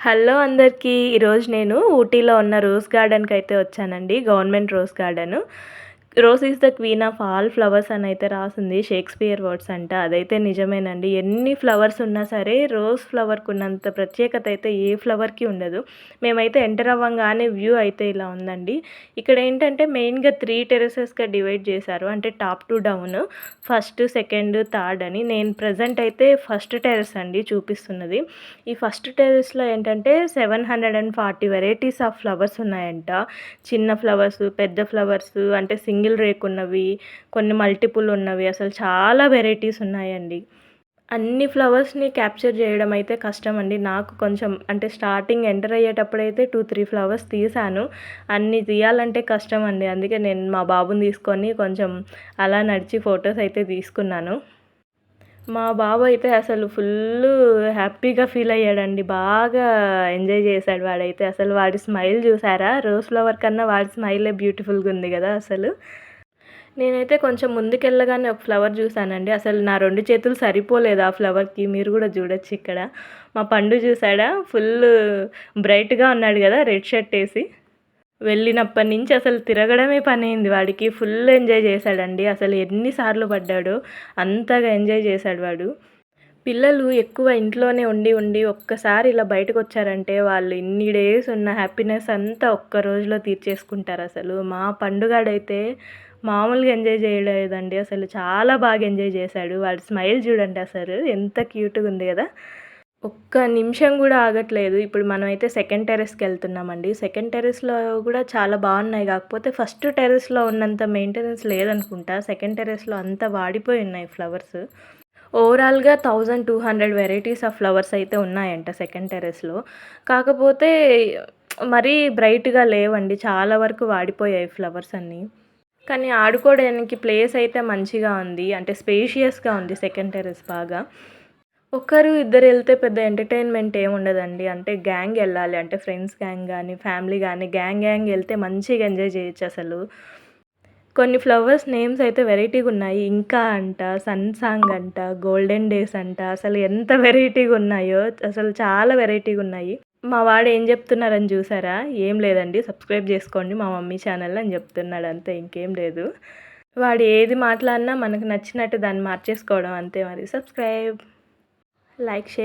Hello అందరికీ. ఈరోజు నేను ఊటీలో ఉన్న రోజ్ గార్డెన్‌కి అయితే వచ్చానండి. Government rose garden. Rose is the queen of all flowers అని అయితే రాసుంది. షేక్స్‌పియర్ వర్డ్స్ అంట. అదైతే నిజమేనండి. ఎన్ని ఫ్లవర్స్ ఉన్నా సరే రోజ్ ఫ్లవర్‌కి ఉన్నంత ప్రత్యేకత అయితే ఏ ఫ్లవర్‌కి ఉండదు. మేమైతే ఎంటర్ అవ్వంగానే వ్యూ అయితే ఇలా ఉందండి. ఇక్కడ ఏంటంటే మెయిన్‌గా 3 టెర్రసెస్‌గా డివైడ్ చేశారు. అంటే top to down. First, second, third అని. నేను ప్రెజెంట్ అయితే ఫస్ట్ టెర్రస్ అండి చూపిస్తున్నది. ఈ ఫస్ట్ టెర్రస్‌లో ఏంటంటే 740 వెరైటీస్ ఆఫ్ ఫ్లవర్స్ ఉన్నాయంట. చిన్న ఫ్లవర్స్, పెద్ద ఫ్లవర్స్ అంటే సింగిల్ రేకున్నవి, కొన్ని మల్టిపుల్ ఉన్నవి, అసలు చాలా వెరైటీస్ ఉన్నాయండి. అన్ని ఫ్లవర్స్‌ని క్యాప్చర్ చేయడం అయితే కష్టమండి. నాకు కొంచెం అంటే స్టార్టింగ్ ఎంటర్ అయ్యేటప్పుడైతే 2, 3 ఫ్లవర్స్ తీశాను. అన్ని తీయాలంటే కష్టమండి. అందుకే నేను మా బాబుని తీసుకొని కొంచెం అలా నడిచి ఫోటోస్ అయితే తీసుకున్నాను. మా బాబు అయితే అసలు ఫుల్లు హ్యాపీగా ఫీల్ అయ్యాడండి. బాగా ఎంజాయ్ చేశాడు వాడైతే. అసలు వాడి స్మైల్ చూసారా? రోజ్ ఫ్లవర్ కన్నా వాడి స్మైలే బ్యూటిఫుల్‌గా ఉంది గదా అసలు. నేనైతే కొంచెం ముందుకెళ్ళగానే ఒక ఫ్లవర్ చూసానండి. అసలు నా 2 చేతులు సరిపోలేదు ఆ ఫ్లవర్‌కి. మీరు గూడా చూడొచ్చు ఇక్కడ. మా పండు చూసాడా? ఫుల్లు బ్రైట్‌గా ఉన్నాడు గదా! రెడ్ షర్ట్ ఏసి. వెళ్ళినప్పటి నుంచి అసలు తిరగడమే పనైంది వాడికి. ఫుల్ ఎంజాయ్ చేశాడండి. అసలు ఎన్ని సార్లు పడ్డాడో అంతగా ఎంజాయ్ చేశాడు వాడు. పిల్లలు ఎక్కువ ఇంట్లోనే ఉండి, ఉండి ఒక్కసారి ఇలా బయటకొచ్చారంటే వాళ్ళు ఇన్ని డేస్ ఉన్న హ్యాపీనెస్ అంతా ఒక్క రోజులో తీర్చేసుకుంటారసలు. మా పండుగాడైతే మామూలుగా ఎంజాయ్ చేయలేదండి. అసలు చాలా బాగా ఎంజాయ్ చేశాడు. వాడి స్మైల్ చూడండి అసలు ఎంత క్యూట్‌గుంది గదా! ఒక్క నిమిషం గూడా ఆగట్లేదు. ఇప్పుడు మనమైతే సెకండ్ టెర్రస్‌కెళ్తున్నామండి. సెకండ్ టెర్రస్‌లో గూడా చాలా బావున్నాయి. కాకపోతే ఫస్ట్ టెర్రస్‌లో ఉన్నంత మెయింటెనెన్స్ లేదనుకుంటా. సెకండ్ టెర్రస్‌లో అంతా వాడిపోయి ఉన్నాయి ఫ్లవర్స్. ఓవరాల్‌గా 1200 వెరైటీస్ ఆఫ్ ఫ్లవర్స్ అయితే ఉన్నాయంట సెకండ్ టెర్రస్‌లో. కాకపోతే మరీ బ్రైట్‌గా లేవండి. చాలా వరకు వాడిపోయాయి ఫ్లవర్స్ అన్నీ. కానీ ఆడుకోవడానికి ప్లేస్ అయితే మంచిగా ఉంది. అంటే స్పేషియస్‌గా ఉంది సెకండ్ టెర్రస్ బాగా. ఒకరు ఇద్దరు ఎళ్తే పెద్ద ఎంటర్‌టైన్‌మెంట్ ఏముండదండి. అంటే గ్యాంగ్ ఎళ్ళాలి. అంటే ఫ్రెండ్స్ గ్యాంగ్ గానీ, ఫ్యామిలీ గానీ గ్యాంగ్ ఎళ్తే మంచిగా ఎంజాయ్ చేయొచ్చసలు. కొన్ని ఫ్లవర్స్ నేమ్స్ అయితే వెరైటీగున్నాయి. ఇంకా అంట, సన్సాంగ్ అంట, గోల్డెన్ డేస్ అంట, అసలు ఎంత వెరైటీగున్నాయో. అసలు చాలా వెరైటీగున్నాయి. మా వాడు ఏం జెప్తున్నారని జూసారా? ఏం లేదండి సబ్స్క్రైబ్ జేసుకోండి మా మమ్మీ ఛానల్ అని జెప్తున్నాడు అంతే ఇంకేం లేదు. వాడు ఏది మాట్లాడినా మనకు నచ్చినట్టు దాన్ని మార్చేసుకోవడం అంతే మరి. Subscribe, like, share